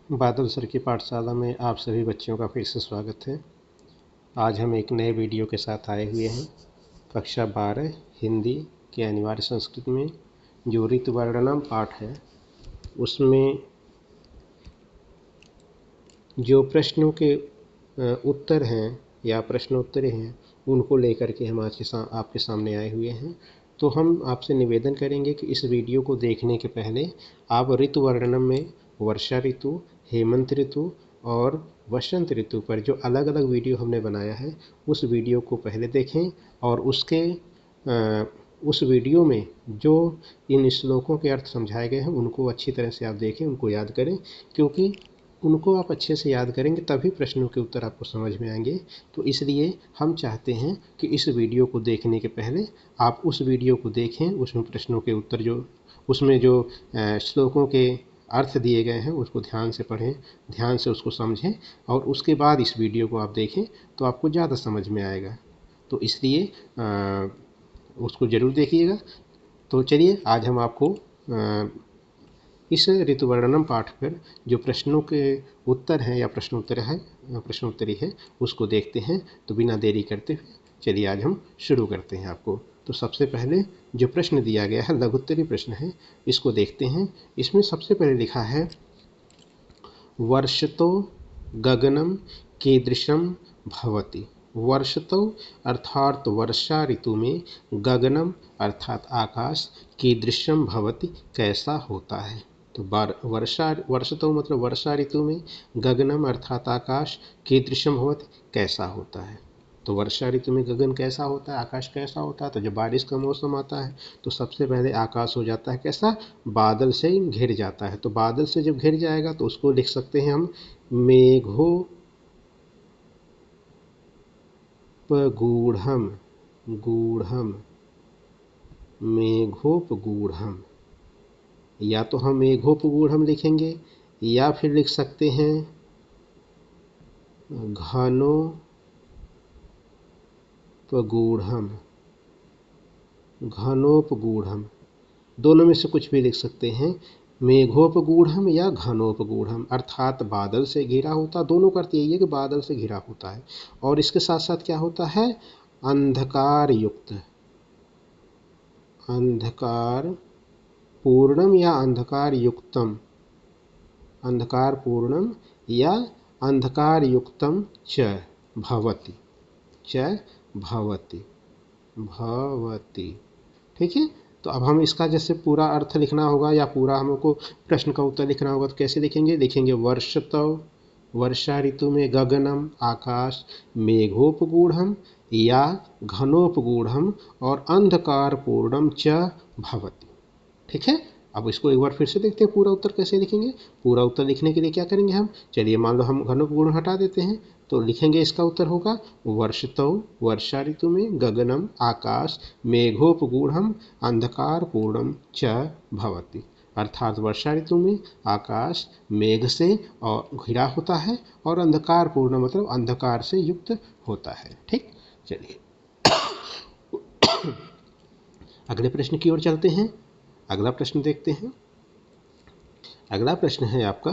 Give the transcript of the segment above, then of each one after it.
बादल सर की पाठशाला में आप सभी बच्चों का फिर से स्वागत है। आज हम एक नए वीडियो के साथ आए हुए हैं। कक्षा 12 हिंदी के अनिवार्य संस्कृत में जो ऋतुवर्णनम पाठ है उसमें जो प्रश्नों के उत्तर हैं या प्रश्नोत्तरी हैं उनको लेकर के हम आज आपके सामने आए हुए हैं। तो हम आपसे निवेदन करेंगे कि इस वीडियो को देखने के पहले आप ऋतुवर्णनम में वर्षा ऋतु, हेमंत ऋतु और वसंत ऋतु पर जो अलग अलग वीडियो हमने बनाया है उस वीडियो को पहले देखें और उस वीडियो में जो इन श्लोकों के अर्थ समझाए गए हैं उनको अच्छी तरह से आप देखें, उनको याद करें, क्योंकि उनको आप अच्छे से याद करेंगे तभी प्रश्नों के उत्तर आपको समझ में आएंगे। तो इसलिए हम चाहते हैं कि इस वीडियो को देखने के पहले आप उस वीडियो को देखें, उसमें प्रश्नों के उत्तर उसमें जो श्लोकों के अर्थ दिए गए हैं उसको ध्यान से पढ़ें, ध्यान से उसको समझें और उसके बाद इस वीडियो को आप देखें तो आपको ज़्यादा समझ में आएगा। तो इसलिए उसको ज़रूर देखिएगा। तो चलिए आज हम आपको इस ऋतुवर्णनम पाठ पर जो प्रश्नों के उत्तर हैं या प्रश्नोत्तरी है उसको देखते हैं। तो बिना देरी करते हुए चलिए आज हम शुरू करते हैं आपको। तो सबसे पहले जो प्रश्न दिया गया है लघुत्तरी प्रश्न है, इसको देखते हैं। इसमें सबसे पहले लिखा है वर्षतो गगनम कीदृशम भवति। वर्षतो अर्थात वर्षा ऋतु में, गगनम अर्थात आकाश, कीदृशम भवति कैसा होता है। तो वर्षतो मतलब वर्षा ऋतु में, गगनम अर्थात आकाश, कीदृशम भवति कैसा होता है। तो वर्षा ऋतु में गगन कैसा होता है, आकाश कैसा होता है। तो जब बारिश का मौसम आता है तो सबसे पहले आकाश हो जाता है कैसा, बादल से घिर जाता है। तो बादल से जब घिर जाएगा तो उसको लिख सकते हैं हम मेघोपगूढ़म, मेघोपगूढ़म, या तो हम मेघोपगूढ़म लिखेंगे या फिर लिख सकते हैं घनोपगूढ़म, दोनों में से कुछ भी लिख सकते हैं। मेघोपगूढ़म या घनोपगूढ़म अर्थात बादल से घिरा होता, दोनों का अर्थ यही है कि बादल से घिरा होता है। और इसके साथ साथ क्या होता है, अंधकार युक्त, अंधकार पूर्णम या अंधकार युक्तम, अंधकार पूर्णम या अंधकार युक्तम च भवति, भवति। ठीक है। तो अब हम इसका जैसे पूरा अर्थ लिखना होगा या पूरा हमको प्रश्न का उत्तर लिखना होगा तो कैसे लिखेंगे। लिखेंगे वर्षतव, वर्षा ऋतु में गगनम आकाश, मेघोपगूढ़म या घनोपगूढ़म और अंधकार पूर्णम च भवति। ठीक है। अब इसको एक बार फिर से देखते हैं पूरा उत्तर कैसे लिखेंगे। पूरा उत्तर लिखने के लिए क्या करेंगे हम, चलिए मान लो हम घनोपगूढ़ हटा देते हैं तो लिखेंगे इसका उत्तर होगा वर्षतौ वर्षा ऋतु में, गगनम आकाश, मेघोपगूढ़म अंधकार पूर्णम च भवति। अर्थात वर्षा ऋतु में आकाश मेघ से और घिरा होता है और अंधकार पूर्ण मतलब अंधकार से युक्त होता है। ठीक, चलिए अगले प्रश्न की ओर चलते हैं। अगला प्रश्न देखते हैं। अगला प्रश्न है आपका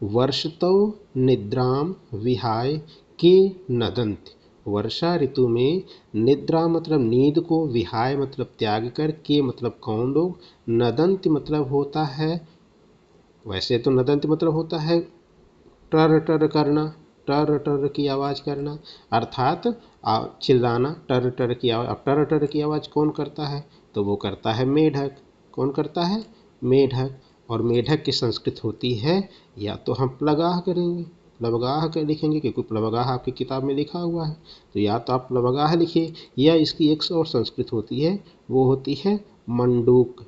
वर्षतो निद्राम विहाय के नदन्ति। वर्षा ऋतु में निद्रा मतलब नींद को, विहाय मतलब त्याग कर, के मतलब कौन लोग, नदन्ति मतलब होता है, वैसे तो नदन्ति मतलब होता है टर टर करना, टर टर की आवाज़ करना, अर्थात चिल्लाना, टर टर की आवाज़। अब टर टर की आवाज़ कौन करता है, तो वो करता है मेढक। कौन करता है, मेढक। और मेढक की संस्कृत होती है, या तो हम प्लगाह करेंगे, प्लवगाह कर लिखेंगे क्योंकि प्लवगाह आपकी किताब में लिखा हुआ है, तो या तो आप प्लवगाह लिखिए, या इसकी एक और संस्कृत होती है, वो होती है मंडूक,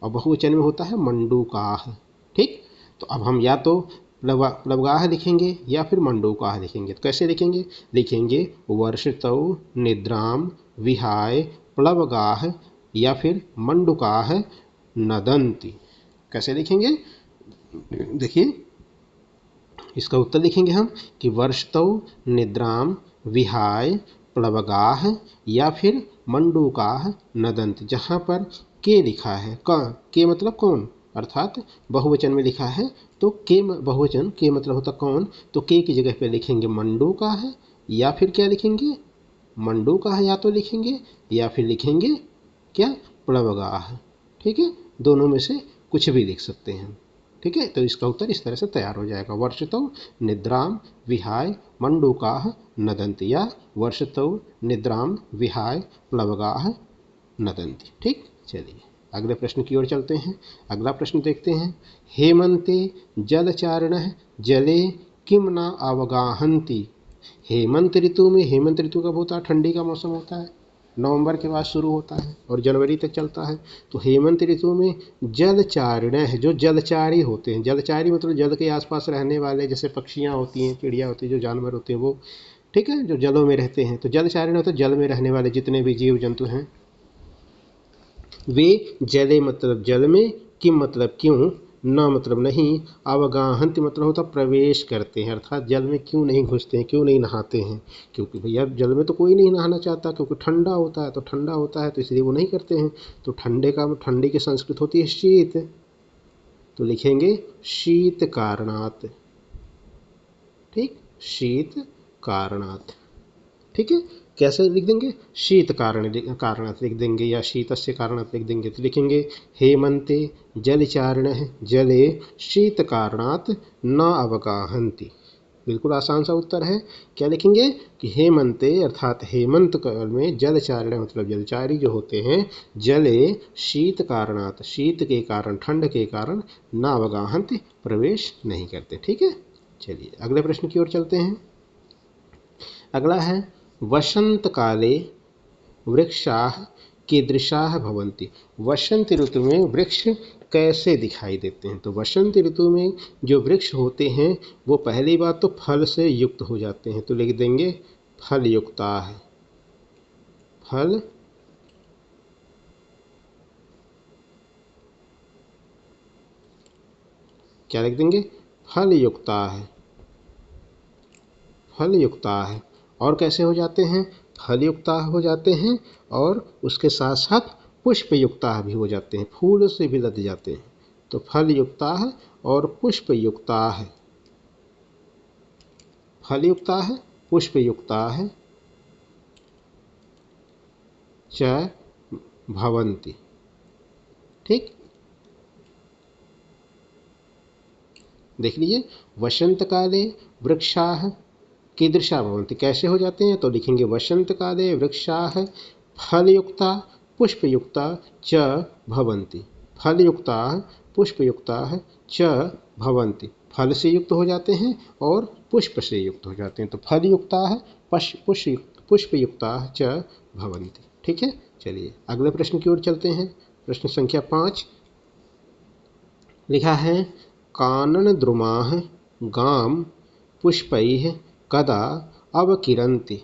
और बहुवचन में होता है मंडूकाह। ठीक, तो अब हम या तो प्लवगाह लिखेंगे या फिर मंडूकाह लिखेंगे। तो कैसे लिखेंगे, लिखेंगे वर्षतौ निद्राम विहाय प्लवगाह या फिर मंडूकाह नदन्ति। कैसे लिखेंगे, देखिए इसका उत्तर लिखेंगे हम कि वर्षतौ निद्राम विहाय प्लवगाह या फिर मंडूकाह नदन्ति। जहाँ पर के लिखा है, के मतलब कौन, अर्थात बहुवचन में लिखा है तो के बहुवचन, के मतलब होता कौन, तो के की जगह पे लिखेंगे मंडू का है, या फिर क्या लिखेंगे, मंडू का है या तो लिखेंगे, या फिर लिखेंगे क्या, प्लवगाह। ठीक है, दोनों में से कुछ भी लिख सकते हैं। ठीक है, तो इसका उत्तर इस तरह से तैयार हो जाएगा, वर्षतौ निद्राम विहाय मंडूकाह नदंती, या वर्षतौ निद्राम विहाय प्लवगाह नदंती। ठीक, चलिए अगले प्रश्न की ओर चलते हैं। अगला प्रश्न देखते हैं, हेमंते जलचारिणः जले किम न अवगाहन्ति। हेमंत ऋतु में, हेमंत ऋतु कब होता है, ठंडी का मौसम होता है, नवंबर के बाद शुरू होता है और जनवरी तक चलता है। तो हेमंत ऋतु में जलचारिणः, जो जलचारी होते हैं, जलचारी मतलब जल के आसपास रहने वाले, जैसे पक्षियाँ होती हैं, चिड़िया होती है, जो जानवर होते हैं वो, ठीक है, जो जलों में रहते हैं। तो जलचारिण होते हैं जल में रहने वाले जितने भी जीव जंतु हैं, वे जले मतलब जल में, किम मतलब क्यों, न मतलब नहीं, अवगाहंत मतलब होता प्रवेश करते हैं, अर्थात जल में क्यों नहीं घुसते हैं, क्यों नहीं नहाते हैं, क्योंकि भैया जल में तो कोई नहीं नहाना चाहता, क्योंकि ठंडा होता है, तो ठंडा होता है तो इसलिए वो नहीं करते हैं। तो ठंडे का, ठंडी की संस्कृत होती है शीत, तो लिखेंगे शीत कारणात। ठीक, शीत कारणात। ठीक है, कैसे लिख देंगे, शीत कारणात् लिख देंगे, या शीतस्य कारणात् लिख देंगे। तो लिखेंगे हेमंते जलचारिणः जले शीत कारणात् न अवगाहन्ति। बिल्कुल आसान सा उत्तर है। क्या लिखेंगे कि हेमंते अर्थात हेमंत काल में जलचारिण मतलब जलचारी जो होते हैं, जले शीत कारणात् शीत के कारण, ठंड के कारण, न अवगाहन्ति प्रवेश नहीं करते। ठीक है, चलिए अगले प्रश्न की ओर चलते हैं। अगला है वसंत काले वृक्षाः कीदृशाः भवन्ति। वसंत ऋतु में वृक्ष कैसे दिखाई देते हैं। तो वसंत ऋतु में जो वृक्ष होते हैं वो पहली बात तो फल से युक्त हो जाते हैं, तो लिख देंगे फल युक्ताः, फल क्या लिख देंगे, फल युक्ताः, फल युक्ताः। और कैसे हो जाते हैं, फल युक्ताः हो जाते हैं और उसके साथ साथ पुष्प युक्ताः भी हो जाते हैं, फूल से भी लद जाते हैं। तो फल युक्ताः और पुष्प युक्ताः, फल युक्ताः पुष्प युक्ताः च भवन्ति। ठीक, देख लीजिए, वसंत काले वृक्षाः कीदृशा भवन्ति, कैसे हो जाते हैं, तो लिखेंगे वसंत काले वृक्षाः फलयुक्ता पुष्पयुक्ता च भवन्ति, फलयुक्ता पुष्पयुक्ता च भवन्ति, फल से युक्त हो जाते हैं और पुष्प से युक्त हो जाते हैं। तो फलयुक्ता पुष्पयुक्ता च भवन्ति। ठीक है, चलिए अगले प्रश्न की ओर चलते हैं। प्रश्न संख्या 5 लिखा है, कानन द्रुमाः गाम पुष्पैः कदा अवकिरन्ति।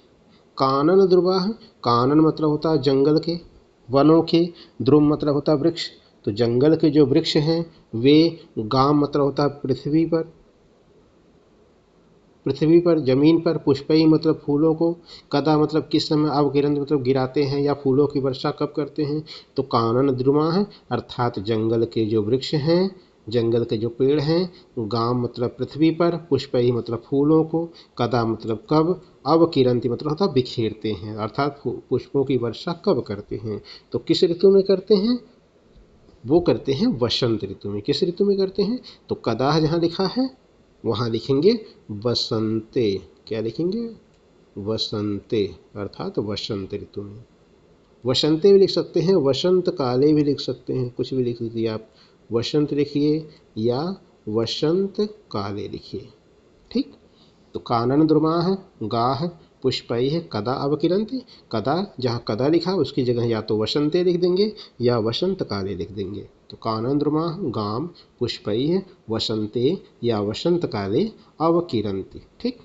कानन ध्रुवाः, कानन मतलब होता है जंगल के, वनों के, ध्रुव मतलब होता है वृक्ष। तो जंगल के जो वृक्ष हैं वे, गाम मतलब होता है पृथ्वी पर, पृथ्वी पर जमीन पर, पुष्पई मतलब फूलों को, कदा मतलब किस समय, अवकिरंत मतलब गिराते हैं या फूलों की वर्षा कब करते हैं। तो कानन द्रुमाः अर्थात जंगल के जो वृक्ष हैं, जंगल के जो पेड़ हैं, गाम मतलब पृथ्वी पर, पुष्पई मतलब फूलों को, कदा मतलब कब, अवकिरंती मतलब होता बिखेरते हैं, अर्थात पुष्पों की वर्षा कब करते हैं। तो किस ऋतु में करते हैं, वो करते हैं वसंत ऋतु में। किस ऋतु में करते हैं, तो कदा जहाँ लिखा है वहाँ लिखेंगे वसंते। क्या लिखेंगे, वसंते, अर्थात वसंत ऋतु में। वसंते भी लिख सकते हैं, वसंत काले भी लिख सकते हैं, कुछ भी लिख दीजिए आप, वसंत लिखिए या वसंत काले लिखिए। ठीक, तो कानन द्रुमाः गाः पुष्पैः कदा अवकिरन्ति, कदा जहाँ कदा लिखा उसकी जगह या तो वसंते लिख देंगे या वसंत काले लिख देंगे। तो कानन द्रुमाः गाम पुष्पैः वसंते या वसंत काले अवकिरन्ति। ठीक,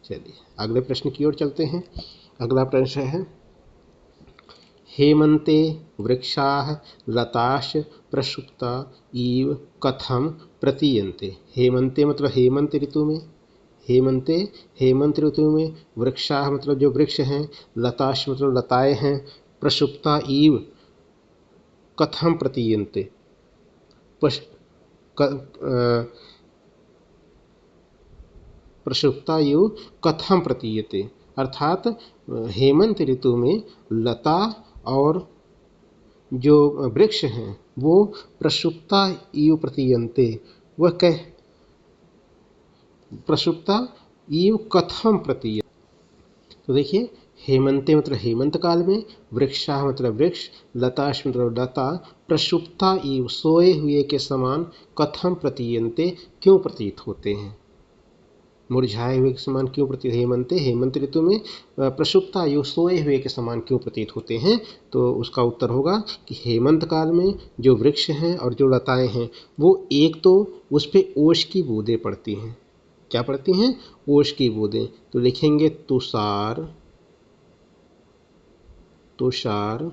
चलिए अगले प्रश्न की ओर चलते हैं। अगला प्रश्न है, हेमंते वृक्षाः लताश्च प्रसुप्ता इव कथम प्रतीयन्ते। हेमंते मतलब हेमंत ऋतु में, हेमंते हेमंत ऋतु में, वृक्षाः मतलब जो वृक्ष हैं, लताश्च मतलब लताएं हैं, प्रसुप्ता इव कथम प्रतीयन्ते, प्रसुप्तायु कथम प्रतीयते, अर्थात हेमंत ऋतु में लता और जो वृक्ष हैं वो प्रसुप्ता इव प्रतीयन्ते, वह प्रसुप्ता इव कथम प्रतीयते। तो देखिए, हेमंते मतलब हेमंत काल में, वृक्षा मतलब वृक्ष, लता मतलब लता, प्रसुप्ता इव सोए हुए के समान, कथम प्रतीयन्ते क्यों प्रतीत होते हैं, मुरझाए हुए के समान क्यों प्रतीत, हेमंते हेमंत ऋतु में प्रसुप्ता आयु सोए हुए के समान क्यों प्रतीत होते हैं। तो उसका उत्तर होगा कि हेमंत काल में जो वृक्ष हैं और जो लताएं हैं वो एक तो उस पर ओश की बूंदें पड़ती हैं। क्या पड़ती हैं? ओश की बूंदें। तो लिखेंगे तुषार, तुषार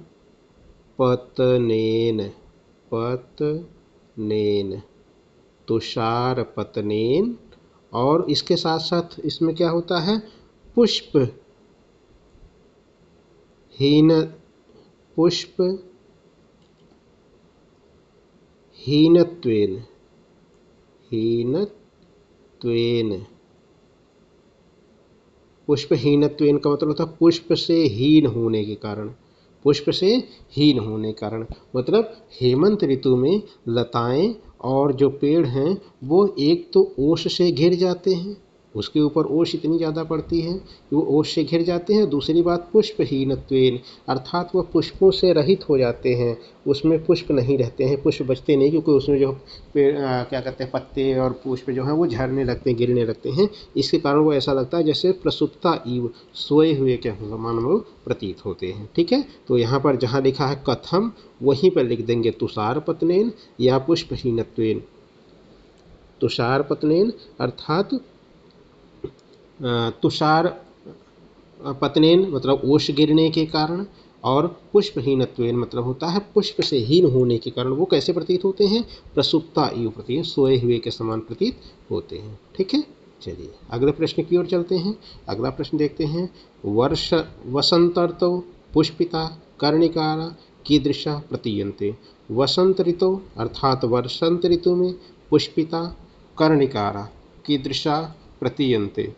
पतनेन, पतनेन, तुषार पतनेन। और इसके साथ साथ इसमें क्या होता है, पुष्प हीन, पुष्प हीनत्वेन, हीनत्वेन, पुष्प हीनत्वेन का मतलब होता है पुष्प से हीन होने के कारण, पुष्प से हीन होने के कारण। मतलब हेमंत ऋतु में लताएं और जो पेड़ हैं वो एक तो ओस से घिर जाते हैं, उसके ऊपर ओस इतनी ज़्यादा पड़ती है कि वो ओस से घिर जाते हैं। दूसरी बात पुष्पहीनत्वेन, अर्थात वह पुष्पों से रहित हो जाते हैं, उसमें पुष्प नहीं रहते हैं, पुष्प बचते नहीं, क्योंकि उसमें जो पेड़ क्या कहते हैं पत्ते और पुष्प जो हैं वो झड़ने लगते हैं, गिरने लगते हैं। इसके कारण वो ऐसा लगता है जैसे प्रसुप्ता इव, सोए हुए के समान वो प्रतीत होते हैं। ठीक है, तो यहाँ पर जहाँ लिखा है कथम वहीं पर लिख देंगे तुषार पतनेन या पुष्पहीनत्वेन। तुषार पतनेन अर्थात तुषार पतनेन मतलब ओश गिरने के कारण, और पुष्पहीनत्वेन मतलब होता है पुष्प से हीन होने के कारण। वो कैसे प्रतीत होते हैं? प्रसुप्ता इव प्रतीत, सोए हुए के समान प्रतीत होते हैं। ठीक है, चलिए अगले प्रश्न की ओर चलते हैं। अगला प्रश्न देखते हैं। वर्ष वसंत ऋतौ पुष्पिता कर्णिकारा कीदृशा प्रतीयन्ते। वसंत ऋतु अर्थात वसंत ऋतु में पुष्पिता कर्णिकारा कीदृशा प्रतीयन्ते।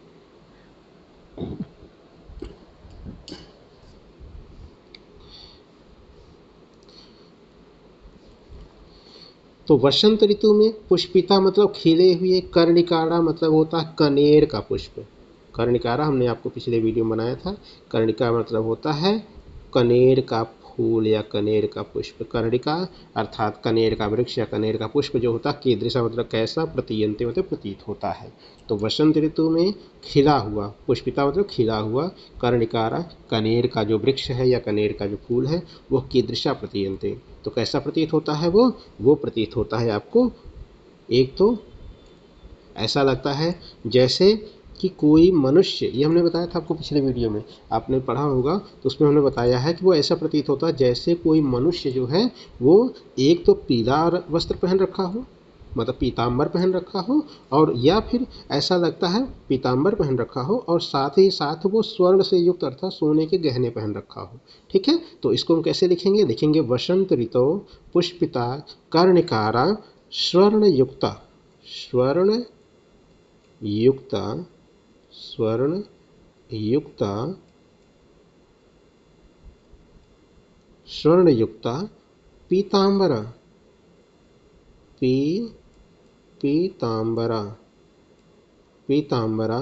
तो वसंत ऋतु में पुष्पिता मतलब खिले हुए, कर्णिकारा मतलब होता है कनेर का पुष्प। कर्णिकारा हमने आपको पिछले वीडियो में बनाया था। कर्णिका मतलब होता है कनेर का फूल या कनेर का पुष्प। कर्णिका अर्थात कनेर का वृक्ष या कनेर का पुष्प जो होता है, कीदृशा मतलब कैसा, प्रतीयन्ते मतलब प्रतीत होता है। तो वसंत ऋतु में खिला हुआ, पुष्पिता मतलब खिला हुआ, कर्णिकारा कनेर का जो वृक्ष है या कनेर का जो फूल है वो कीदृशा प्रतीयन्ते, तो कैसा प्रतीत होता है वो प्रतीत होता है आपको, एक तो ऐसा लगता है जैसे कि कोई मनुष्य, ये हमने बताया था आपको पिछले वीडियो में, आपने पढ़ा होगा, तो उसमें हमने बताया है कि वो ऐसा प्रतीत होता है जैसे कोई मनुष्य जो है वो एक तो पीला वस्त्र पहन रखा हो, मतलब पीताम्बर पहन रखा हो, और या फिर ऐसा लगता है पीताम्बर पहन रखा हो और साथ ही साथ वो स्वर्ण से युक्त अर्थात सोने के गहने पहन रखा हो। ठीक है, तो इसको हम कैसे लिखेंगे? लिखेंगे वसंत ऋतौ पुष्पिता कर्णिकारा स्वर्ण युक्ता, स्वर्ण युक्ता, स्वर्ण युक्ता, स्वर्ण युक्ता पीताम्बरा, पीताम्बरा, पीताम्बरा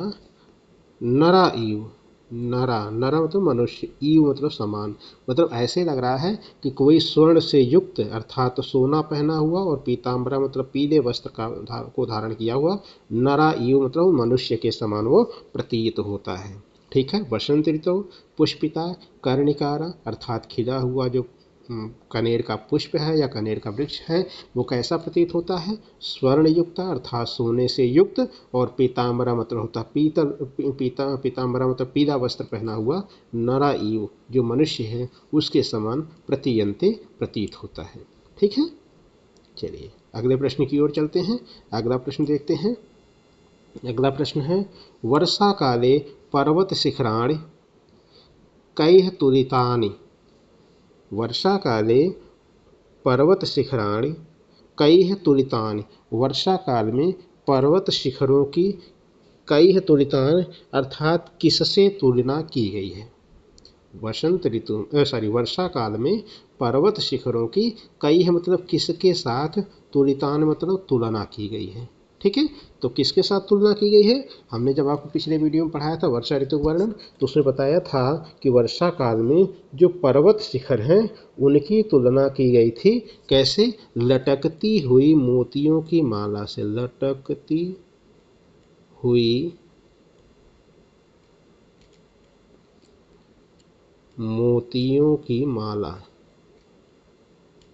नरा इव, नरा, नरा मतलब मनुष्य, इव मतलब समान, मतलब ऐसे लग रहा है कि कोई स्वर्ण से युक्त अर्थात सोना पहना हुआ और पीताम्बरा मतलब पीले वस्त्र को धारण किया हुआ, नरा इव मतलब मनुष्य के समान वो प्रतीत होता है। ठीक है, वसंत ऋतु पुष्पिता कर्णिकारा अर्थात खिला हुआ जो कनेर का पुष्प है या कनेर का वृक्ष है वो कैसा प्रतीत होता है? स्वर्ण युक्त अर्थात सोने से युक्त, और पीताम्बरा मतलब होता है पीतल, पीताम्बरा मतलब पीला वस्त्र पहना हुआ, नरा इव जो मनुष्य है उसके समान प्रतीयन्ते प्रतीत होता है। ठीक है, चलिए अगले प्रश्न की ओर चलते हैं। अगला प्रश्न देखते हैं। अगला प्रश्न है वर्षा काले पर्वत शिखराणि कैः तुलितानि। वर्षा काले पर्वत शिखराणि कैः तुलितानि। वर्षा काल में पर्वत शिखरों की कैः तुलितानि अर्थात किससे तुलना की गई है। वर्षा काल में पर्वत शिखरों की कैः मतलब किसके साथ, तुलितान मतलब तुलना की गई है। ठीक है, तो किसके साथ तुलना की गई है, हमने जब आपको पिछले वीडियो में पढ़ाया था वर्षा ऋतु वर्णन, तो उसमें बताया था कि वर्षा काल में जो पर्वत शिखर हैं उनकी तुलना की गई थी कैसे, लटकती हुई मोतियों की माला से। लटकती हुई मोतियों की माला,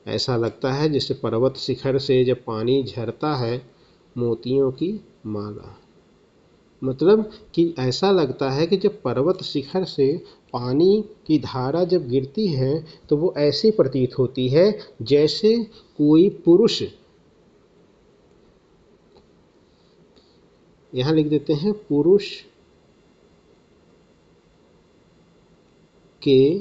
ऐसा लगता है जैसे पर्वत शिखर से जब पानी झरता है, मोतियों की माला, मतलब कि ऐसा लगता है कि जब पर्वत शिखर से पानी की धारा जब गिरती है तो वो ऐसी प्रतीत होती है जैसे कोई पुरुष, यहाँ लिख देते हैं, पुरुष के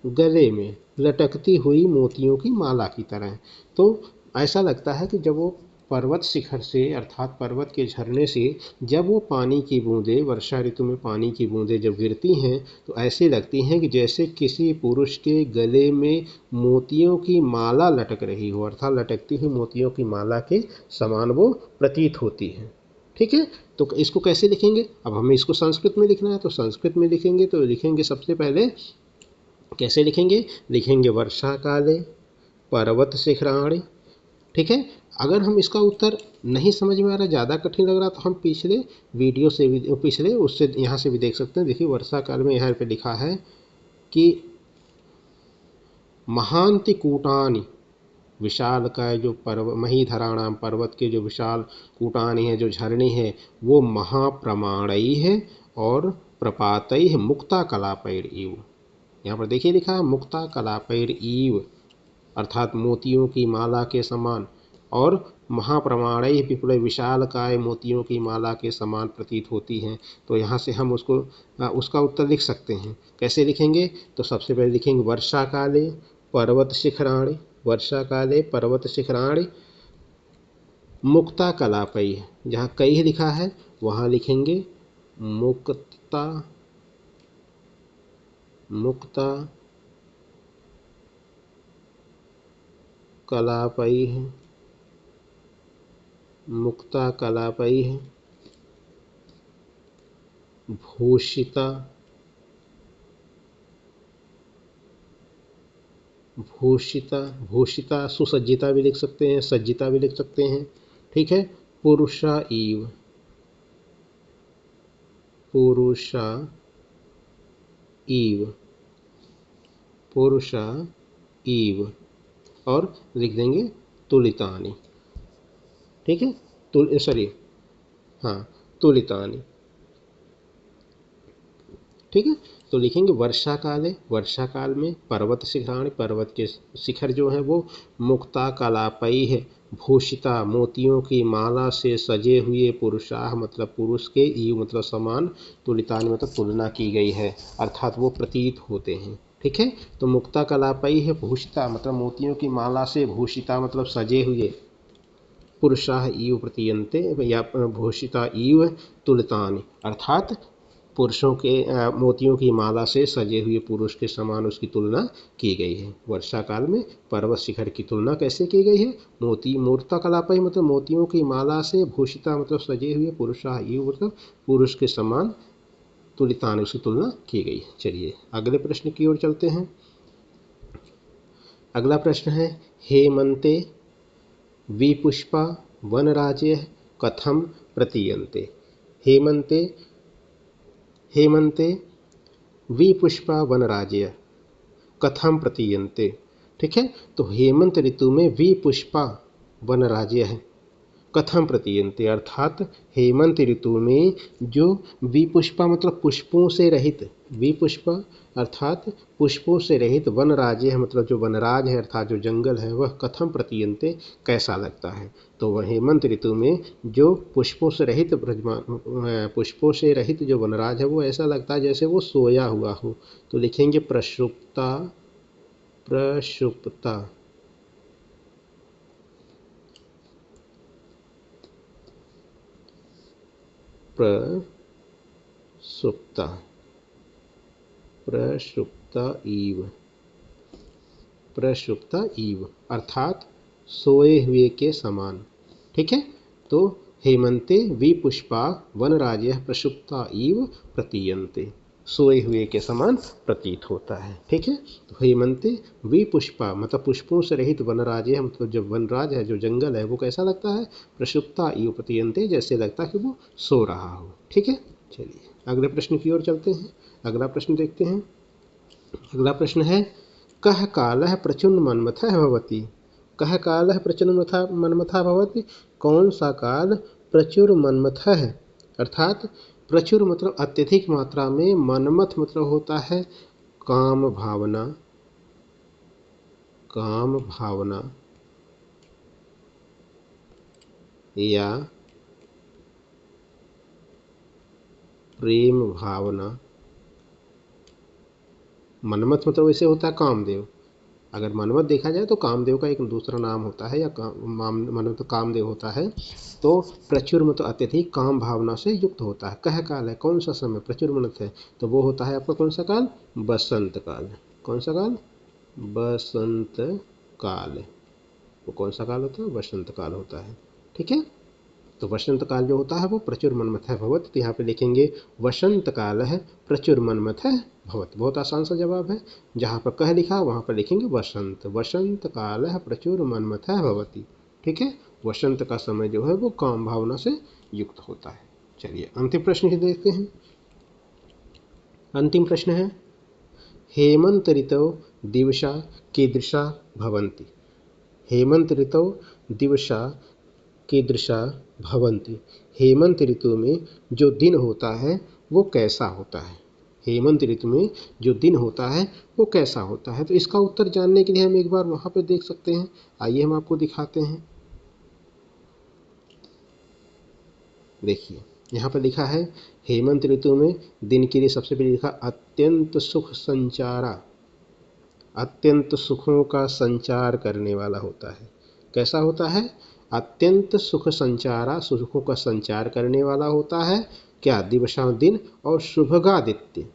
गले में लटकती हुई मोतियों की माला की तरह। तो ऐसा लगता है कि जब वो पर्वत शिखर से अर्थात पर्वत के झरने से जब वो पानी की बूंदें, वर्षा ऋतु में पानी की बूंदें जब गिरती हैं तो ऐसे लगती हैं कि जैसे किसी पुरुष के गले में मोतियों की माला लटक रही हो, अर्थात लटकती हुई मोतियों की माला के समान वो प्रतीत होती है। ठीक है, तो इसको कैसे लिखेंगे, अब हमें इसको संस्कृत में लिखना है, तो संस्कृत में लिखेंगे तो लिखेंगे सबसे पहले कैसे लिखेंगे, लिखेंगे वर्षा काले पर्वत शिखराणि। ठीक है, अगर हम इसका उत्तर नहीं समझ में आ रहा, ज़्यादा कठिन लग रहा, तो हम पिछले वीडियो से भी, पिछले उससे यहाँ से भी देख सकते हैं। देखिए वर्षा काल में यहाँ पे लिखा है कि महांति कूटानि, विशाल का जो पर्वत, महीधराणाम पर्वत के जो विशाल कूटानि है, जो झरने हैं, वो महाप्रमाणई है और प्रपातई है मुक्ता कलापैर इव। यहाँ पर देखिए लिखा है मुक्ता कलापैर ईव, अर्थात मोतियों की माला के समान, और महाप्रमाणय विपुल, विशाल काय मोतियों की माला के समान प्रतीत होती हैं। तो यहाँ से हम उसका उत्तर लिख सकते हैं। कैसे लिखेंगे, तो सबसे पहले लिखेंगे वर्षा काले पर्वत शिखराणि, वर्षा काले पर्वत शिखराणि मुक्ता कलापै, जहाँ कई लिखा है वहाँ लिखेंगे मुक्ता, मुक्ता कलापै, मुक्ता कलापै भूषिता, भूषिता, भूषिता सुसज्जिता भी लिख सकते हैं, सज्जिता भी लिख सकते हैं। ठीक है, पुरुषा ईव, पुरुषा ईव, पुरुषा ईव, और लिख देंगे तुलितानि। ठीक है, हाँ तुलितानि। ठीक है, तो लिखेंगे वर्षा काले, वर्षा काल में पर्वत शिखराणि, पर्वत के शिखर जो हैं वो मुक्ता कलापई है, भूषिता मोतियों की माला से सजे हुए, पुरुषाह मतलब पुरुष के, ईव मतलब समान, तुलितानि मतलब तुलना की गई है, अर्थात वो प्रतीत होते हैं। ठीक है, तो मुक्ता कलापई है, भूषिता मतलब मोतियों की माला से, भूषिता मतलब सजे हुए, पुरुषाह ईव प्रतीयन्ते या भूषिता ईव तुलितानि, अर्थात पुरुषों के मोतियों की माला से सजे हुए पुरुष के समान उसकी तुलना की गई है। वर्षा काल में पर्वत शिखर की तुलना कैसे की गई है, मोती मूर्ता कलापई मतलब मोतियों की माला से, भूषिता मतलब सजे हुए, पुरुषा ईव मतलब पुरुष के समान, तुलितान उसकी तुलना की गई है। चलिए अगले प्रश्न की ओर चलते हैं। अगला प्रश्न है हेमंते विपुष्पा वनराज्य कथम प्रतीयन्ते। हेमंते, हेमंते विपुष्पा वनराज्य कथम प्रतीयन्ते। ठीक है, तो हेमंत ऋतु में विपुष्पा वनराज्य है, कथम प्रतीयन्ते अर्थात हेमंत ऋतु में जो विपुष्पा मतलब पुष्पों से रहित, विपुष्पा अर्थात पुष्पों से रहित, वनराज्य है मतलब जो वनराज है अर्थात जो जंगल है वह कथम प्रतीयन्ते कैसा लगता है। तो वह हेमंत ऋतु में जो पुष्पों से रहित पुष्पों से रहित जो वनराज है वो ऐसा लगता है जैसे वो सोया हुआ हो। तो लिखेंगे प्रसुप्ता, प्रसुप्ता, प्रसुप्ता, प्रसुप्ता इव, प्रसुप्ता इव अर्थात सोए हुए के समान। ठीक है, तो हेमंते विपुष्पा वनराजयः प्रसुप्ता इव प्रतीयन्ते, सोए हुए के समान प्रतीत होता है। ठीक है, तो हेमंते विपुष्पा मतलब पुष्पों से रहित वनराज है, मतलब जब वनराज है, जो जंगल है, वो कैसा लगता है? प्रसुप्ता इव प्रतीयन्ते, जैसे लगता है कि वो सो रहा हो। ठीक है, चलिए अगले प्रश्न की ओर चलते हैं। अगला प्रश्न देखते हैं। अगला प्रश्न है कः कालः प्रचुन्न मन्मथः भवति। कः कालः प्रचुन्न मन्मथः भवति, कौन सा काल प्रचुर मन्मथः है, अर्थात प्रचुर मतलब अत्यधिक मात्रा में, मन्मथ मतलब होता है काम भावना, काम भावना या प्रेम भावना। मन्मथ मतलब वैसे होता है कामदेव, अगर मन्मथ देखा जाए तो कामदेव का एक दूसरा नाम होता है, या मन्मथ कामदेव होता है। तो प्रचुर मतलब अत्यधिक काम भावना से युक्त होता है। कह काल है, कौन सा समय प्रचुर मन्मथ है, तो वो होता है आपका कौन सा काल? बसंत काल। कौन सा काल? बसंत काल। वो कौन सा काल होता है? वसंत काल होता है। ठीक है, तो वसंत काल जो होता है वो प्रचुर मन्मथ भवत। तो यहाँ पे लिखेंगे वसंत काल है प्रचुर मन्मथ भवत। बहुत आसान सा जवाब है, जहाँ पर कह लिखा वहाँ पर लिखेंगे वसंत। वसंत काल है प्रचुर मन्मथ भवती। ठीक है, वसंत का समय जो है वो काम भावना से युक्त होता है। चलिए अंतिम प्रश्न देखते हैं। अंतिम प्रश्न है हेमंत ऋतौ दिवसा कीदृशा भवन्ति। हेमंत ऋतौ दिवसा कीदृशा भवन्ति, हेमंत ऋतु में जो दिन होता है वो कैसा होता है। हेमंत ऋतु में जो दिन होता है वो कैसा होता है, तो इसका उत्तर जानने के लिए हम एक बार वहाँ पे देख सकते हैं। आइए हम आपको दिखाते हैं। देखिए यहाँ पर लिखा है हेमंत ऋतु में दिन के लिए सबसे पहले लिखा अत्यंत सुख संचारा, अत्यंत सुखों का संचार करने वाला होता है। कैसा होता है? अत्यंत सुख संचारा, सुखों का संचार करने वाला होता है। क्या? दिवसा दिन, और शुभगादित्य,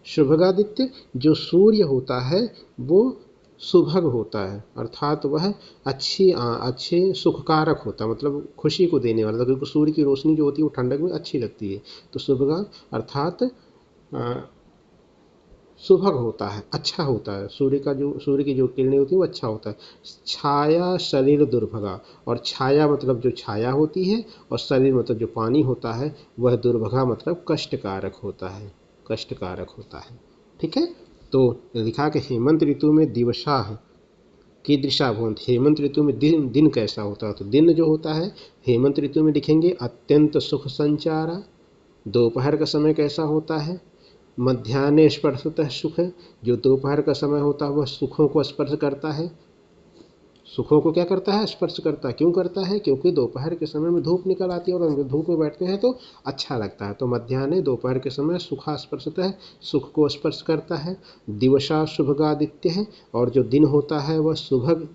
शुभगादित्य जो सूर्य होता है वो सुभग होता है, अर्थात वह अच्छे सुखकारक होता है, मतलब खुशी को देने वाला, क्योंकि सूर्य की रोशनी जो होती है वो ठंडक में अच्छी लगती है। तो शुभगा अर्थात सुभग होता है, अच्छा होता है। सूर्य की जो किरणें होती है वो अच्छा होता है। छाया शरीर दुर्भगा, और छाया मतलब जो छाया होती है, और शरीर मतलब जो पानी होता है, वह दुर्भगा मतलब कष्टकारक होता है, कष्टकारक होता है। ठीक है, तो लिखा कि हेमंत ऋतु में दिवसा कीदृशा भवन्ति, हेमंत ऋतु में दिन दिन कैसा होता है। तो दिन जो होता है हेमंत ऋतु में लिखेंगे अत्यंत सुख संचारा, दोपहर का समय कैसा होता है। मध्याह्ने स्पर्शतः सुख, जो दोपहर का समय होता है वह सुखों को स्पर्श करता है। सुखों को क्या करता है? स्पर्श करता है। क्यों करता है? क्योंकि दोपहर के समय में धूप निकल आती है, और हम धूप में बैठते हैं तो अच्छा लगता है। तो मध्याह्ने दोपहर के समय सुखा स्पर्शतः, सुख को स्पर्श करता है। दिवसा शुभगादित्य है, और जो दिन होता है वह सुभग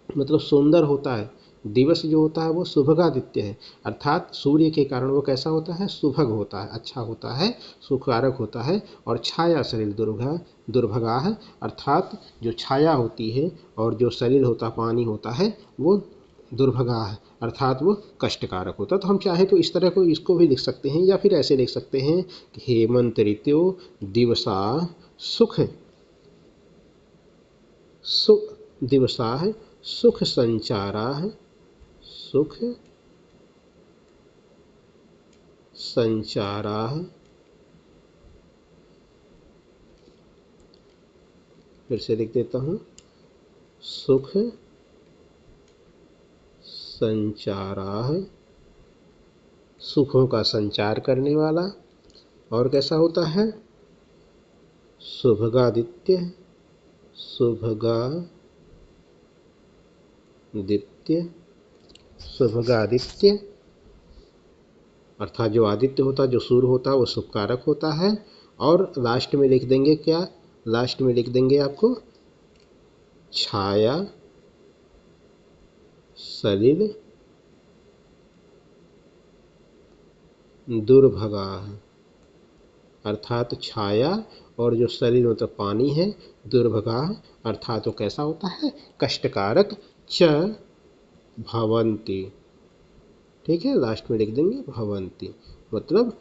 मतलब सुंदर होता है। दिवस जो होता है वो शुभगादित्य है, अर्थात सूर्य के कारण वो कैसा होता है? सुभग होता है, अच्छा होता है, सुखकारक होता है। और छाया शरीर दुर्भगा है, अर्थात जो छाया होती है और जो शरीर होता पानी होता है वो दुर्भगा है, अर्थात वो कष्टकारक होता है। तो हम चाहे तो इस तरह को इसको भी लिख सकते हैं, या फिर ऐसे लिख सकते हैं कि हेमंत ऋतु दिवसा सुख दिवसा है सुख संचारा है, सुख संचारा है। फिर से लिख देता हूँ, सुख संचारा है, सुखों का संचार करने वाला। और कैसा होता है? शुभगादित्य, शुभगादित्य, शुभगादित्य अर्थात जो आदित्य होता है, जो सूर्य होता है वो शुभकारक होता है। और लास्ट में लिख देंगे क्या? लास्ट में लिख देंगे आपको छाया सलिल दुर्भगा, अर्थात छाया और जो सलिल मतलब पानी है, दुर्भगा अर्थात वो कैसा होता है, कष्टकारक, च भवन्ति, ठीक है, लास्ट में लिख देंगे भवन्ति, मतलब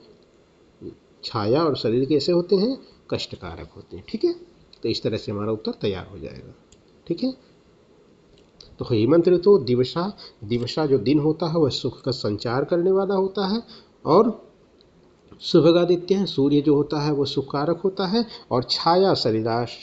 छाया और सलिल कैसे होते हैं, कष्टकारक होते हैं, ठीक है। तो इस तरह से हमारा उत्तर तैयार हो जाएगा, ठीक है। तो हेमंत ऋतु दिवसा, दिवसा जो दिन होता है वह सुख का संचार करने वाला होता है, और शुभगादित्य है, सूर्य जो होता है वो सुखकारक होता है, और छाया शरीराश,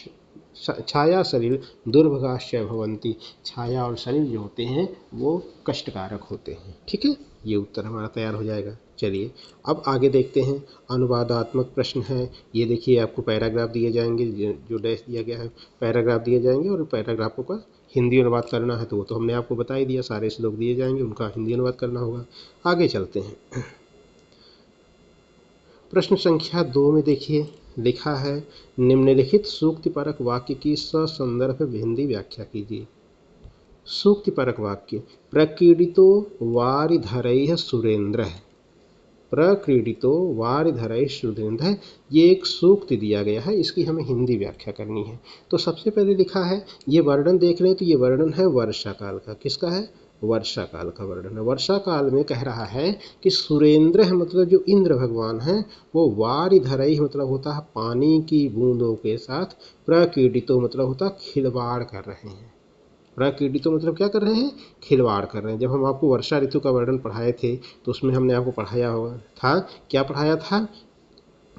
छाया शरीर दुर्भगाश्चय भवंती, छाया और शरीर जो होते हैं वो कष्टकारक होते हैं, ठीक है। ये उत्तर हमारा तैयार हो जाएगा। चलिए अब आगे देखते हैं, अनुवादात्मक प्रश्न है। ये देखिए आपको पैराग्राफ दिए जाएंगे, जो डैश दिया गया है पैराग्राफ दिए जाएंगे, और पैराग्राफों का हिंदी अनुवाद करना है, तो वो तो हमने आपको बता ही दिया, सारे श्लोक दिए जाएंगे, उनका हिंदी अनुवाद करना होगा। आगे चलते हैं, प्रश्न संख्या 2 में देखिए लिखा है, निम्नलिखित सूक्तिपरक वाक्य की ससंदर्भ हिंदी व्याख्या कीजिए। सूक्तिपरक वाक्य, प्रक्रीडितो वारिधरैः सुरेंद्रः, प्रक्रीडितो वारिधरैः सुरेंद्रः, ये एक सूक्ति दिया गया है, इसकी हमें हिंदी व्याख्या करनी है। तो सबसे पहले लिखा है, ये वर्णन देख रहे हैं तो ये वर्णन है वर्षा काल का, किसका है, वर्षा काल का वर्णन है। वर्षा काल में कह रहा है कि सुरेंद्र मतलब जो इंद्र भगवान हैं, वो वारिधरैः मतलब होता है पानी की बूंदों के साथ, प्रकीडितो मतलब होता है खिलवाड़ कर रहे हैं। प्रकीडितो मतलब क्या कर रहे हैं, खिलवाड़ कर रहे हैं। जब हम आपको वर्षा ऋतु का वर्णन पढ़ाए थे तो उसमें हमने आपको पढ़ाया हुआ था, क्या पढ़ाया था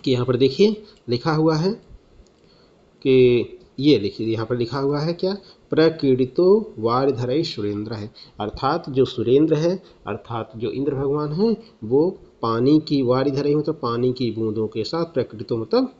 कि यहाँ पर देखिए लिखा हुआ है कि ये लिखिए, यहाँ पर लिखा हुआ है क्या, प्रकीडितो वारिधरैः सुरेंद्र है, अर्थात जो सुरेंद्र है, अर्थात जो इंद्र भगवान हैं, वो पानी की, वारिधरैः मतलब पानी की बूंदों के साथ, प्रकीडितो मतलब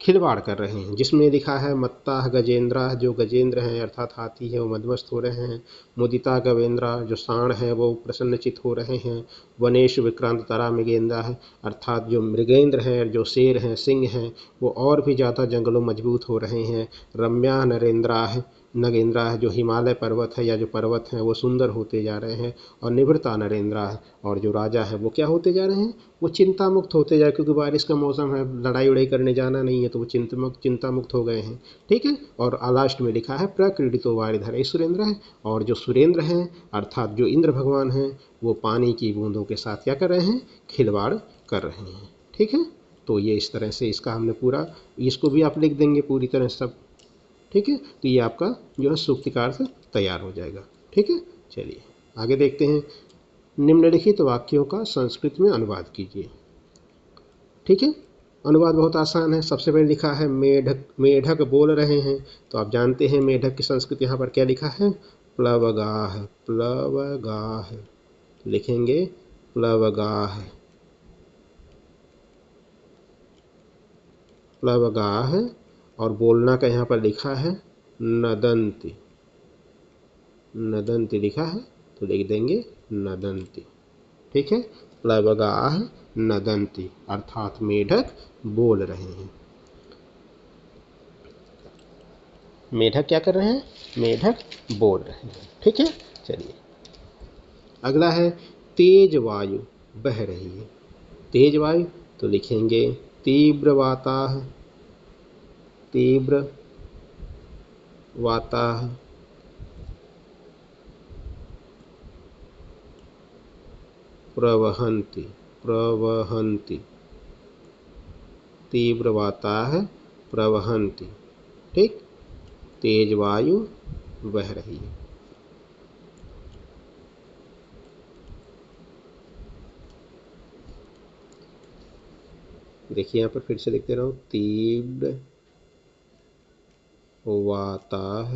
खिलवाड़ कर रहे हैं। जिसमें लिखा है मत्ता गजेंद्रा, जो गजेंद्र हैं अर्थात हाथी है वो मदमस्त हो रहे हैं, मुदिता गवेंद्रा जो सांड है वो प्रसन्नचित हो रहे हैं, वनेश विक्रांत तारा मृगेंद्रा है, अर्थात जो मृगेंद्र हैं, जो शेर हैं, सिंह हैं, वो और भी ज़्यादा जंगलों मजबूत हो रहे हैं, रम्या नरेंद्रा है, नगेंद्रा है, जो हिमालय पर्वत है या जो पर्वत हैं वो सुंदर होते जा रहे हैं, और निवृत्ता नरेंद्रा है, और जो राजा है वो क्या होते जा रहे हैं, वो चिंता मुक्त होते जाए, क्योंकि बारिश का मौसम है, लड़ाई उड़ाई करने जाना नहीं है, तो वो चिंता मुक्त हो गए हैं, ठीक है। और लास्ट में लिखा है प्रक्रीडितो वारिधरैः सुरेंद्र है, और जो सुरेंद्र हैं अर्थात जो इंद्र भगवान हैं वो पानी की बूंदों के साथ क्या कर रहे हैं, खिलवाड़ कर रहे हैं, ठीक है। तो ये इस तरह से इसका हमने पूरा, इसको भी आप लिख देंगे पूरी तरह सब, ठीक है। तो ये आपका जो है सूक्तिकार से तैयार हो जाएगा, ठीक है। चलिए आगे देखते हैं, निम्नलिखित वाक्यों का संस्कृत में अनुवाद कीजिए, ठीक है। अनुवाद बहुत आसान है। सबसे पहले लिखा है मेढक, मेढक बोल रहे हैं, तो आप जानते हैं मेढक की संस्कृत यहाँ पर क्या लिखा है, प्लवगाह, प्लवगाह लिखेंगे, प्लवगाह, प्लवगाह, और बोलना का यहाँ पर लिखा है नदंती, नदंती लिखा है तो लिख देंगे नदंती, ठीक है। प्लवगाह नदंती अर्थात मेढक बोल रहे हैं, मेढक क्या कर रहे हैं, मेढक बोल रहे हैं, ठीक है। चलिए अगला है, तेज वायु बह रही है, तेज वायु तो लिखेंगे तीव्र वाताह, तीव्र वाताह, प्रवहन्ति, प्रवहन्ति, तीव्र वाताह प्रवहन्ति, ठीक, तेज वायु बह रही है। देखिए यहाँ पर फिर से लिखते रहो, तीव्र वाताह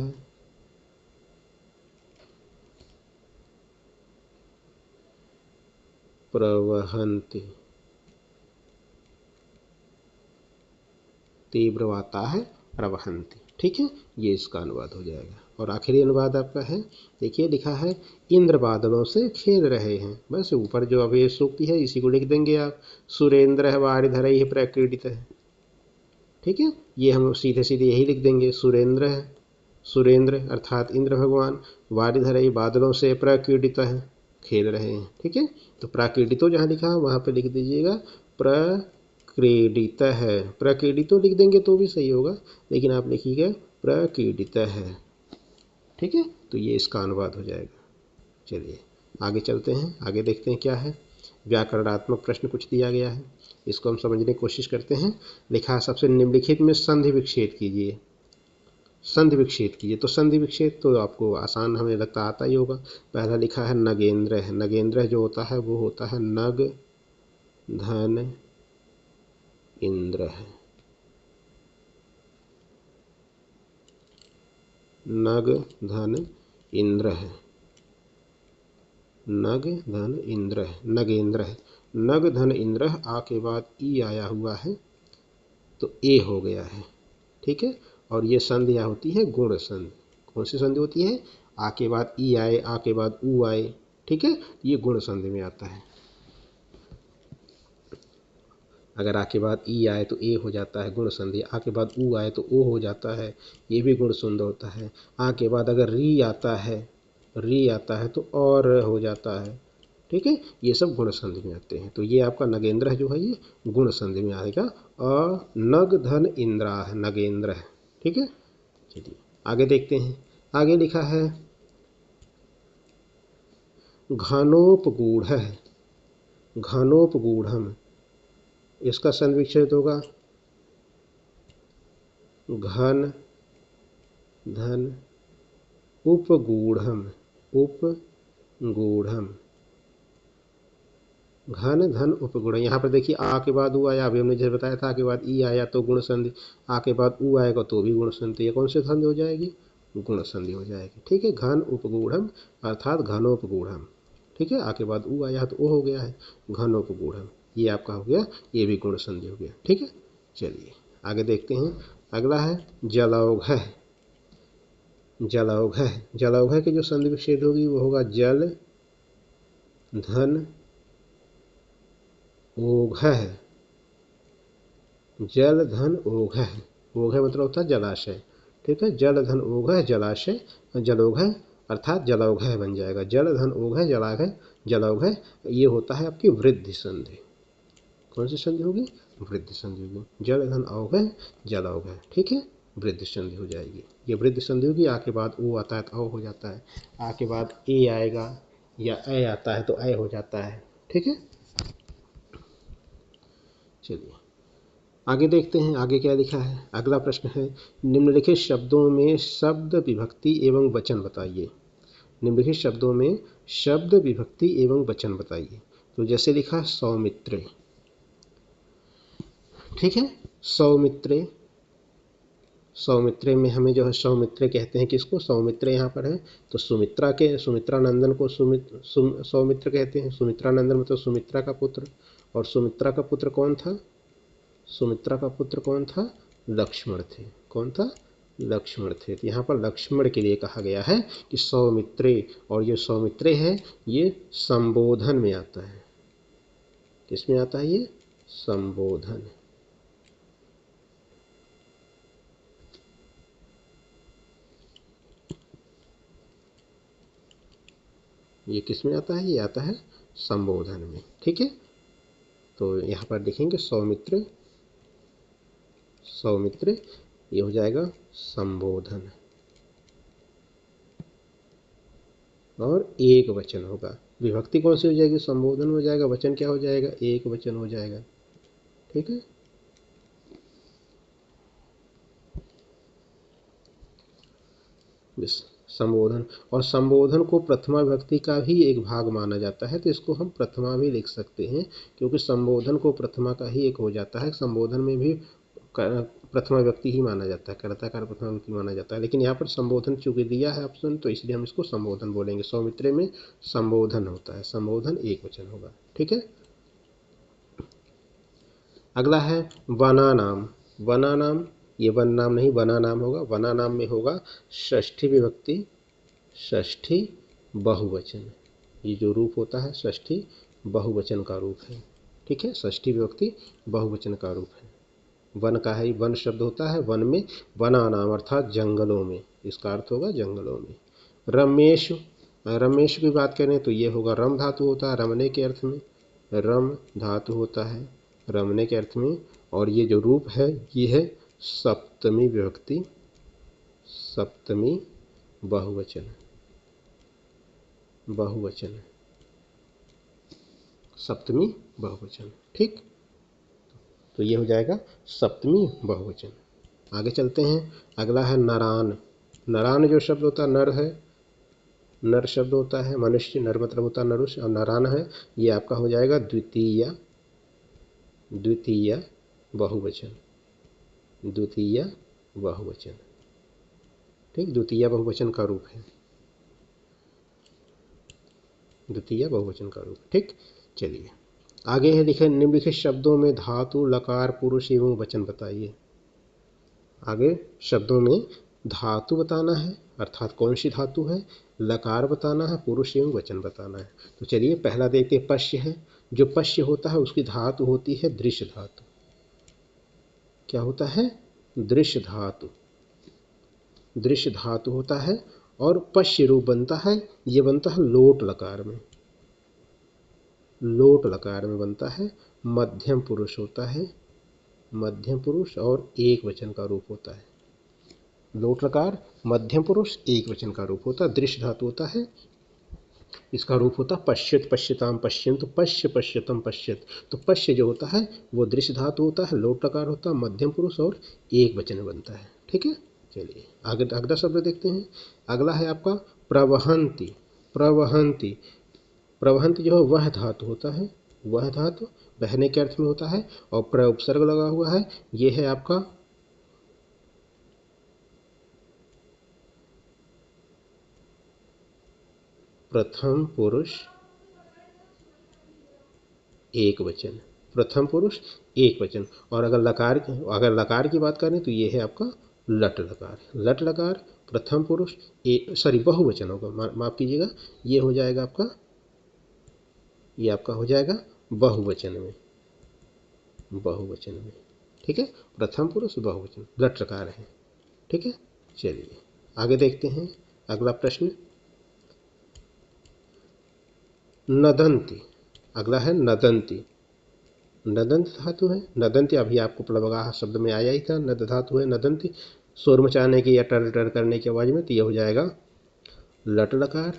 प्रवहन्ति, तीव्र वाताह प्रवहन्ति, ठीक है। ये इसका अनुवाद हो जाएगा। और आखिरी अनुवाद आपका है, देखिए लिखा है इंद्र बादलों से खेल रहे हैं, बस ऊपर जो अभी सूक्ति है इसी को लिख देंगे आप, सुरेंद्र वारिधरैः प्रक्रीडितः, ठीक है। ये हम सीधे सीधे यही लिख देंगे, सुरेंद्र है, सुरेंद्र अर्थात इंद्र भगवान, वारिधरई बादलों से प्रकीर्तितः खेल रहे हैं। ठीक है, तो प्राकीर्तितो जहाँ लिखा है वहाँ पे लिख दीजिएगा प्रक्रीडितः। प्रकीर्तितो लिख देंगे तो भी सही होगा, लेकिन आप लिखिएगा प्रकीर्तितः। ठीक है, तो ये इसका अनुवाद हो जाएगा। चलिए आगे चलते हैं, आगे देखते हैं क्या है। व्याकरणात्मक प्रश्न कुछ दिया गया है, इसको हम समझने की कोशिश करते हैं। लिखा है सबसे निम्नलिखित में संधि विच्छेद कीजिए। संधि विच्छेद कीजिए, तो संधि विच्छेद तो आपको आसान हमें लगता आता ही होगा। पहला लिखा है नगेंद्र है, नगेंद्र जो होता है वो होता है नग धन इंद्र है, नग धन इंद्र है, नग धन इंद्र है, नगेंद्र है, नग धन इंद्र। आ के बाद ई आया हुआ है तो ए हो गया है। ठीक है, और ये संधियाँ होती है गुण संधि। कौन सी संधि होती है? आ के बाद ई आए, आ के बाद ऊ आए। ठीक है, ये गुण संधि में आता है। अगर आ के बाद ई आए तो ए हो जाता है गुण संधि, आ के बाद ऊ आए तो ओ हो जाता है, ये भी गुण संधि होता है। आ के बाद अगर री आता है, री आता है तो और हो जाता है। ठीक है, ये सब गुण संधि में आते हैं। तो ये आपका नगेंद्र जो है ये गुण संधि में आएगा। नग धन इंद्रा है, नगेंद्र है। ठीक है, चलिए आगे देखते हैं। आगे लिखा है घनोपगूढ़ है, घनोपगूढ़म। इसका संधि विच्छेद होगा घन धन उपगूढ़म, उपगूढ़म, घन धन उपगुण। यहाँ पर देखिए आ के बाद ऊ आया, अभी हमने जैसे बताया था, आ के बाद ई आया तो गुण संधि, आ के बाद ऊ आएगा तो भी गुण संधि। ये कौन सी संधि हो जाएगी? गुण संधि हो जाएगी। ठीक है, घन उपगूढ़म अर्थात घनोपगूढ़म। ठीक है, आ के बाद ऊ आया तो ओ हो गया है घनोपगूढ़म, ये आपका हो गया, ये भी गुण संधि हो गया। ठीक है, चलिए आगे देखते हैं। अगला है जलौघ। जलौघ, जलौघ की जो संधि विच्छेद होगी वो होगा जल धन ओघ, जल धन ओघ। ओघ मतलब होता है जलाशय। ठीक है, जल धन ओघ जलाशय, जलौघ अर्थात जलौघ बन जाएगा। जल धन ओघ जलाघ, जलौघ। ये होता है आपकी वृद्धि संधि। कौन सी संधि होगी? वृद्धि संधि होगी। जल धन औघ जलौघ। ठीक है, वृद्धि संधि हो जाएगी। ये वृद्धि संधि होगी। आ के बाद ओ आता है तो औ हो जाता है, आ के बाद ए आएगा या ए आता है तो ए हो जाता है। ठीक है, चलिए आगे देखते हैं, आगे क्या लिखा है। अगला प्रश्न है निम्नलिखित शब्दों में शब्द विभक्ति एवं वचन बताइए। निम्नलिखित शब्दों में शब्द विभक्ति एवं वचन बताइए। तो जैसे लिखा सौमित्रे। ठीक है, सौमित्रे, सौमित्रे में हमें जो है सौमित्रे कहते हैं किसको? सौमित्रे यहाँ पर है तो सुमित्रा के, सुमित्रा नंदन को सौमित्र कहते हैं। सुमित्रा नंदन मतलब सुमित्रा का पुत्र। और सुमित्रा का पुत्र कौन था? सुमित्रा का पुत्र कौन था? लक्ष्मण थे। कौन था? लक्ष्मण थे। तो यहाँ पर लक्ष्मण के लिए कहा गया है कि सौमित्रे। और ये सौमित्रे है ये संबोधन में आता है। किस में आता है ये? संबोधन। ये किस में आता है? ये आता है संबोधन में। ठीक है, तो यहाँ पर देखेंगे सौमित्र, सौमित्र ये हो जाएगा संबोधन और एक वचन होगा। विभक्ति कौन सी हो जाएगी? संबोधन हो जाएगा। वचन क्या हो जाएगा? एक वचन हो जाएगा। ठीक है, संबोधन। और संबोधन को प्रथमा विभक्ति का भी एक भाग माना जाता है, तो इसको हम प्रथमा भी लिख सकते हैं, क्योंकि संबोधन को प्रथमा का ही एक हो जाता है। संबोधन में भी प्रथमा व्यक्ति ही माना जाता है, कर्ता का प्रथमा व्यक्ति माना जाता है। लेकिन यहाँ पर संबोधन चूंकि दिया है ऑप्शन, तो इसलिए हम इसको संबोधन बोलेंगे। सौमित्रे में संबोधन होता है, संबोधन एक वचन होगा। ठीक है, अगला है वना नाम। वना नाम, ये वन नाम नहीं वना नाम होगा। वना नाम में होगा षष्ठी विभक्ति, षष्ठी बहुवचन। ये जो रूप होता है षष्ठी बहुवचन का रूप है। ठीक है, षष्ठी विभक्ति बहुवचन का रूप है। वन का है, वन शब्द होता है वन में, वनानाम अर्थात जंगलों में, इसका अर्थ होगा जंगलों में। रमेश, रमेश की बात करें तो ये होगा रम धातु होता है रमने के अर्थ में, रम धातु होता है रमने के अर्थ में। और ये जो रूप है ये है सप्तमी विभक्ति, सप्तमी बहुवचन, बहुवचन, सप्तमी बहुवचन। ठीक, तो ये हो जाएगा सप्तमी बहुवचन। आगे चलते हैं, अगला है नरान। नरान जो शब्द होता है नर है, नर शब्द होता है, मनुष्य, नर मतलब होता है नरुष, और नरान है ये आपका हो जाएगा द्वितीय, द्वितीय बहुवचन, द्वितीय बहुवचन। ठीक, द्वितीय बहुवचन का रूप है, द्वितीय बहुवचन का रूप। ठीक, चलिए आगे है, लिखे निम्नलिखित शब्दों में धातु लकार पुरुष एवं वचन बताइए। आगे शब्दों में धातु बताना है, अर्थात कौन सी धातु है, लकार बताना है, पुरुष एवं वचन बताना है। तो चलिए पहला देखते पश्य है। जो पश्य होता है उसकी धातु होती है दृश्य धातु। क्या होता है, दृश्य धातु, दृश्य धातु होता है। और पश्य रूप बनता है, ये बनता है लोट लकार में, लोट लकार में बनता है। मध्यम पुरुष होता है, मध्यम पुरुष और एक वचन का रूप होता है। लोट लकार मध्यम पुरुष एक वचन का रूप होता है, दृश्य धातु होता है। इसका रूप होता है पश्यत, पश्यताम पश्यंत, पश्य पश्यतम पश्यत। तो पश्य जो होता है वो दृश्य धातु होता है, लोट लकार होता है, मध्यम पुरुष और एक वचन बनता है। ठीक है, चलिए आगे अगला शब्द देखते हैं। अगला है आपका प्रवहंती। प्रवहंती, प्रवहंती जो है वह धातु होता है, वह धातु बहने के अर्थ में होता है। और प्र उपसर्ग लगा हुआ है, ये है आपका प्रथम पुरुष एक वचन, प्रथम पुरुष एक वचन। और अगर लकार की बात करें तो ये है आपका लट लकार, लट लकार प्रथम पुरुष सॉरी बहुवचन होगा, माफ कीजिएगा, ये हो जाएगा आपका, ये आपका हो जाएगा बहुवचन में, बहुवचन में। ठीक है, प्रथम पुरुष बहुवचन लट लकार है। ठीक है, चलिए आगे देखते हैं अगला प्रश्न। नदंती, अगला है नदंती। नदंत धातु है, नदंती अभी आपको प्लवगाह शब्द में आया ही था, नद धातु है नदंती, शोर मचाने की या टर टर करने की आवाज में। तो यह हो जाएगा लट लकार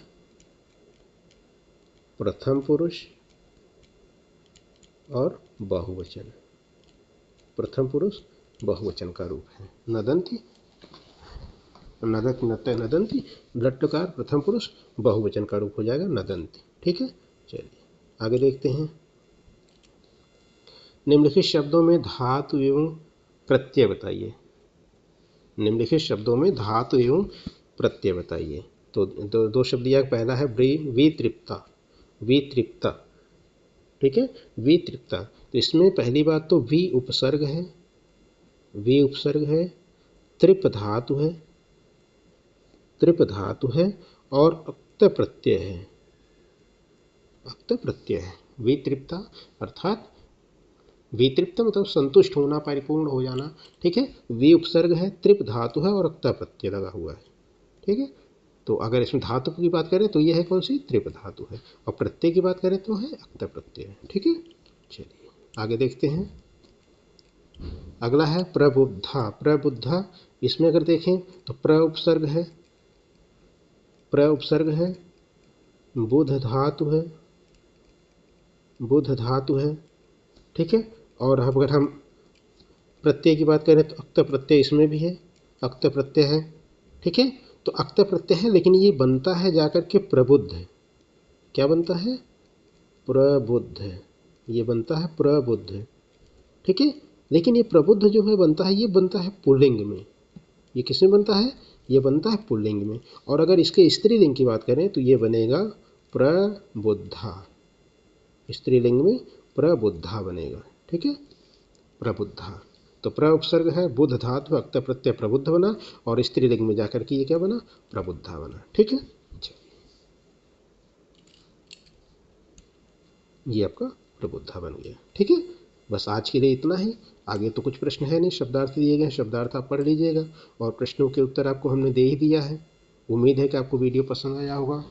प्रथम पुरुष और बहुवचन, प्रथम पुरुष बहुवचन का रूप है नदंती, नदंती, लट लकार प्रथम पुरुष बहुवचन का रूप हो जाएगा नदंती। ठीक है, चलिए आगे देखते हैं। निम्नलिखित शब्दों में धातु एवं प्रत्यय बताइए। निम्नलिखित शब्दों में धातु एवं प्रत्यय बताइए। तो दो शब्द दिया, पहला है वितृप्ता, वितृप्ता। ठीक है, वितृप्ता। तो इसमें पहली बात तो वी उपसर्ग है, वी उपसर्ग है, तृप धातु है, तृप धातु है और अक्त प्रत्यय है, अक्त प्रत्यय है। वितृप्ता अर्थात वितृप्त मतलब संतुष्ट होना, परिपूर्ण हो जाना। ठीक है, वी उपसर्ग है, तृप धातु है और अक्ता प्रत्यय लगा हुआ है। ठीक है, तो अगर इसमें धातु की बात करें तो यह है कौन सी, तृप धातु है। और प्रत्यय की बात करें तो है अक्ता प्रत्यय। ठीक है, चलिए आगे देखते हैं। अगला है प्रबुद्धा। प्रबुद्धा, इसमें अगर देखें तो प्र उपसर्ग है, प्र उपसर्ग है, बुध धातु है, बुध धातु है। ठीक है, और अगर हम प्रत्यय की बात करें तो अक्त प्रत्यय इसमें भी है, अक्त प्रत्यय है। ठीक है, तो अक्त प्रत्यय है, लेकिन ये बनता है जाकर के प्रबुद्ध है। क्या बनता है, प्रबुद्ध है, ये बनता है प्रबुद्ध। ठीक है, लेकिन ये प्रबुद्ध जो है बनता है, ये बनता है पुल्लिंग में। ये किस में बनता है, ये बनता है पुल्लिंग में। और अगर इसके स्त्रीलिंग की बात करें तो ये बनेगा प्रबुद्धा, स्त्रीलिंग में प्रबुद्धा बनेगा। ठीक है, प्रबुद्धा। तो प्र उपसर्ग है, बुध धातु, अक्त प्रत्यय प्रबुद्ध बना, और स्त्रीलिंग में जाकर के ये क्या बना, प्रबुद्धा बना। ठीक है, ये आपका प्रबुद्धा बन गया। ठीक है, बस आज के लिए इतना ही। आगे तो कुछ प्रश्न है नहीं, शब्दार्थ दिए गए हैं, शब्दार्थ आप पढ़ लीजिएगा और प्रश्नों के उत्तर आपको हमने दे ही दिया है। उम्मीद है कि आपको वीडियो पसंद आया होगा,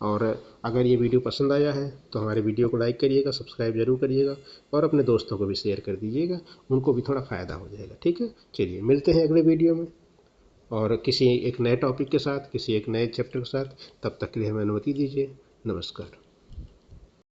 और अगर ये वीडियो पसंद आया है तो हमारे वीडियो को लाइक करिएगा, सब्सक्राइब जरूर करिएगा और अपने दोस्तों को भी शेयर कर दीजिएगा, उनको भी थोड़ा फ़ायदा हो जाएगा। ठीक है, चलिए मिलते हैं अगले वीडियो में और किसी एक नए टॉपिक के साथ, किसी एक नए चैप्टर के साथ। तब तक के लिए हमें अनुमति दीजिए। नमस्कार।